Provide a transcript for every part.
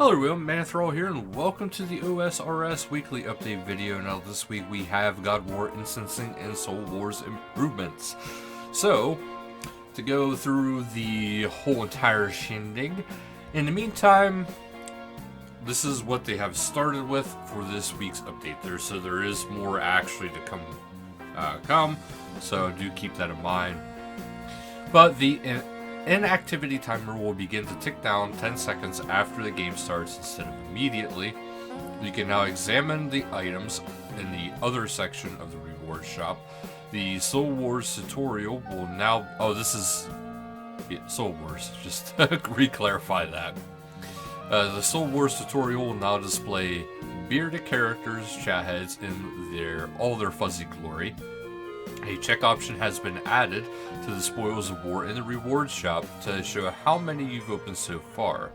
Hello everyone, Manithral here, and welcome to the OSRS weekly update video. Now this week we have God War instancing and Soul Wars improvements. So, to go through the whole entire shindig, in the meantime, this is what they have started with for this week's update so there is more actually to come, so do keep that in mind. But the inactivity timer will begin to tick down 10 seconds after the game starts instead of immediately. You can now examine the items in the other section of the reward shop. The Soul Wars tutorial will now... Oh, this is... Soul Wars, just to re-clarify that. The Soul Wars tutorial will now display bearded characters, chat heads, in all their fuzzy glory. A check option has been added to the Spoils of War in the rewards shop to show how many you've opened so far.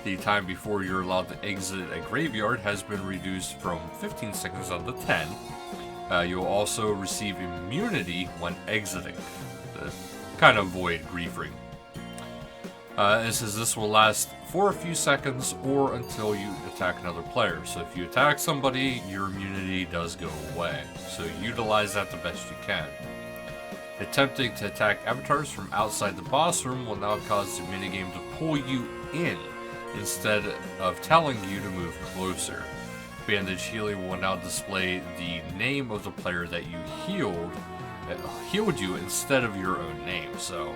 The time before you're allowed to exit a graveyard has been reduced from 15 seconds down to 10. You'll also receive immunity when exiting, to kind of avoid grief ring. It says this will last for a few seconds or until you attack another player. So if you attack somebody, your immunity does go away. So utilize that the best you can. Attempting to attack avatars from outside the boss room will now cause the minigame to pull you in instead of telling you to move closer. Bandage healing will now display the name of the player that you healed you instead of your own name. So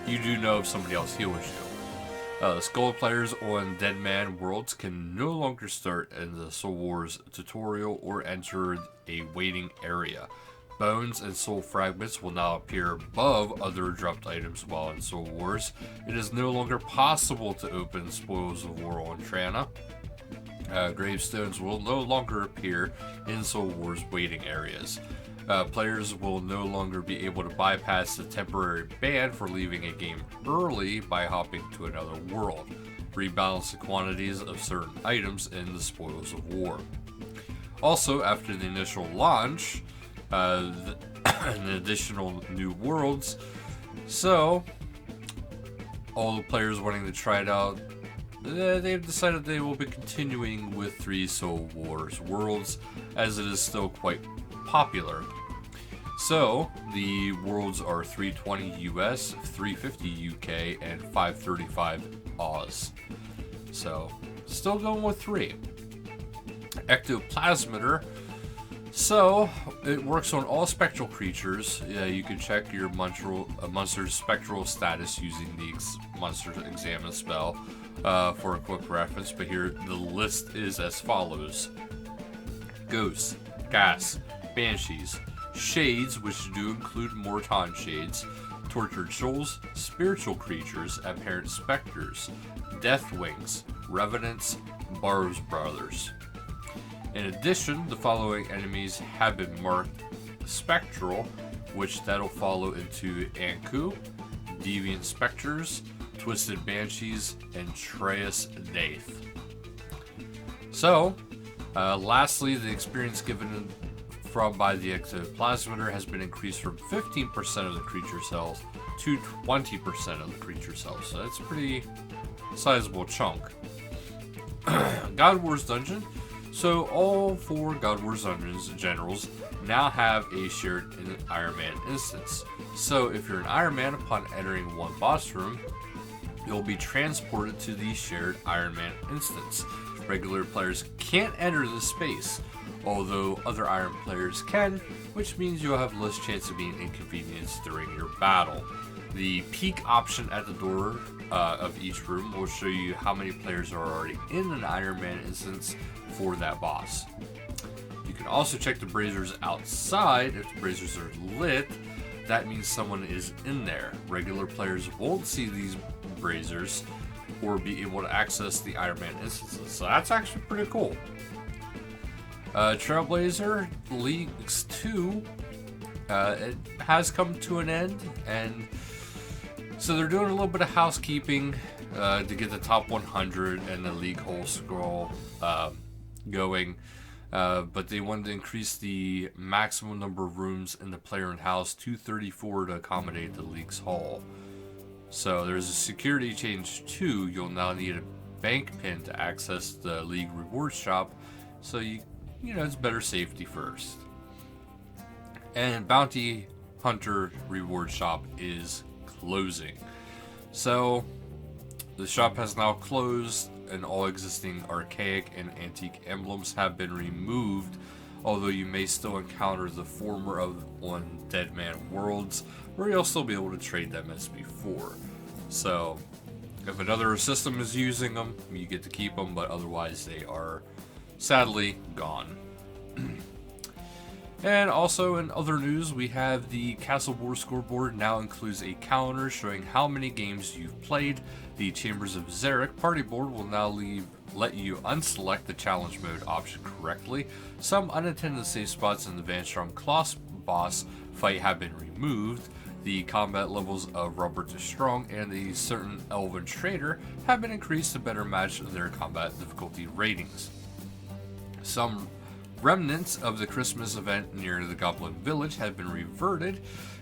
you do know if somebody else heals you. Skull players on Dead Man worlds can no longer start in the Soul Wars tutorial or enter a waiting area. Bones and soul fragments will now appear above other dropped items while in Soul Wars. It is no longer possible to open Spoils of War on Trana. Gravestones will no longer appear in Soul Wars waiting areas. Players will no longer be able to bypass the temporary ban for leaving a game early by hopping to another world. Rebalance the quantities of certain items in the Spoils of War. Also, after the initial launch, an additional new worlds. So, all the players wanting to try it out, they've decided they will be continuing with 3 Soul Wars worlds, as it is still quite popular. So, the worlds are 320 US, 350 UK, and 535 Oz. So, still going with 3. Ectoplasmitter. So, it works on all Spectral Creatures. You can check your monster's spectral status using the Monster Examine spell for a quick reference, but here the list is as follows. Ghosts, Gas, Banshees, Shades, which do include Morton Shades, Tortured Souls, Spiritual Creatures, Apparent Specters, Deathwings, Revenants, Barrow's Brothers. In addition, the following enemies have been marked Spectral, which that'll follow into Anku, Deviant Specters, Twisted Banshees, and Treus Daith. So, lastly, the experience given by the Ectoplasmitter has been increased from 15% of the creature's health to 20% of the creature's health. So that's a pretty sizable chunk. God Wars Dungeon. So all 4 God Wars Dungeons generals now have a shared Iron Man instance. So if you're an Iron Man, upon entering one boss room, you'll be transported to the shared Iron Man instance. Regular players can't enter this space, although other Iron players can, which means you'll have less chance of being inconvenienced during your battle. The peek option at the door of each room will show you how many players are already in an Iron Man instance for that boss. You can also check the braziers outside. If the braziers are lit, that means someone is in there. Regular players won't see these braziers or be able to access the Iron Man instances, so that's actually pretty cool. Trailblazer League 2 it has come to an end, and so they're doing a little bit of housekeeping to get the top 100 and the league whole scroll going, but they wanted to increase the maximum number of rooms in the player and house to 34 to accommodate the league's haul. So there's a security change too. You'll now need bank pin to access the League reward shop, so you know it's better safety first. And Bounty Hunter reward shop is closing. So the shop has now closed and all existing archaic and antique emblems have been removed, although you may still encounter the former on Dead Man Worlds, where you'll still be able to trade them as before. So if another system is using them, you get to keep them, but otherwise they are sadly gone. And also in other news, we have the Castle Board scoreboard now includes a calendar showing how many games you've played. The Chambers of Zarek party board will now let you unselect the challenge mode option correctly. Some unintended save spots in the Van Strom Kloss boss fight have been removed. The combat levels of Robert the Strong and the certain Elven Trader have been increased to better match their combat difficulty ratings. Some remnants of the Christmas event near the Goblin Village have been reverted.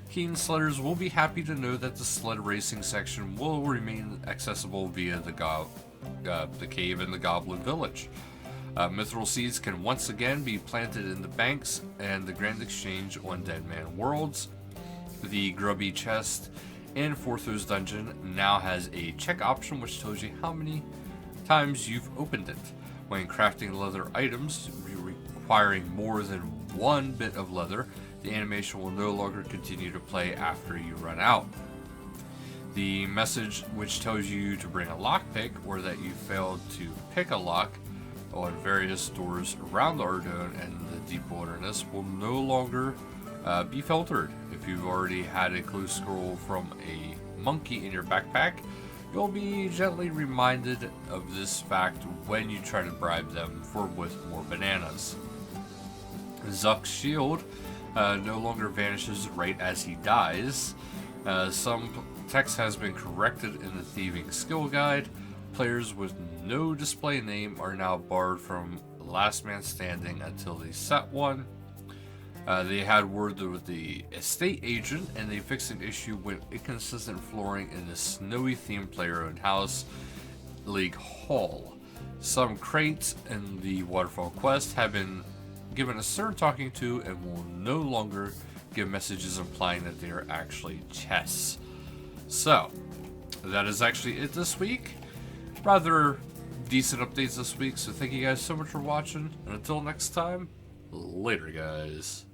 Keen sledders will be happy to know that the sled racing section will remain accessible via the cave in the Goblin Village. Manithral seeds can once again be planted in the banks and the Grand Exchange on Dead Man Worlds. The Grubby Chest in Forthos Dungeon now has a check option which tells you how many times you've opened it. When crafting leather items requiring more than one bit of leather, the animation will no longer continue to play after you run out. The message which tells you to bring a lockpick or that you failed to pick a lock on various doors around the Ardougne and the Deep Wilderness will no longer be filtered. If you've already had a clue scroll from a monkey in your backpack, you'll be gently reminded of this fact when you try to bribe them with more bananas. Zuck's shield no longer vanishes right as he dies. Some text has been corrected in the thieving skill guide. Players with no display name are now barred from last man standing until they set one. They had word with the estate agent and they fixed an issue with inconsistent flooring in the snowy themed player-owned house, League Hall. Some crates in the Waterfall quest have been given a stern talking to and will no longer give messages implying that they are actually chests. So, that is actually it this week. Rather decent updates this week, so thank you guys so much for watching, and until next time, later guys.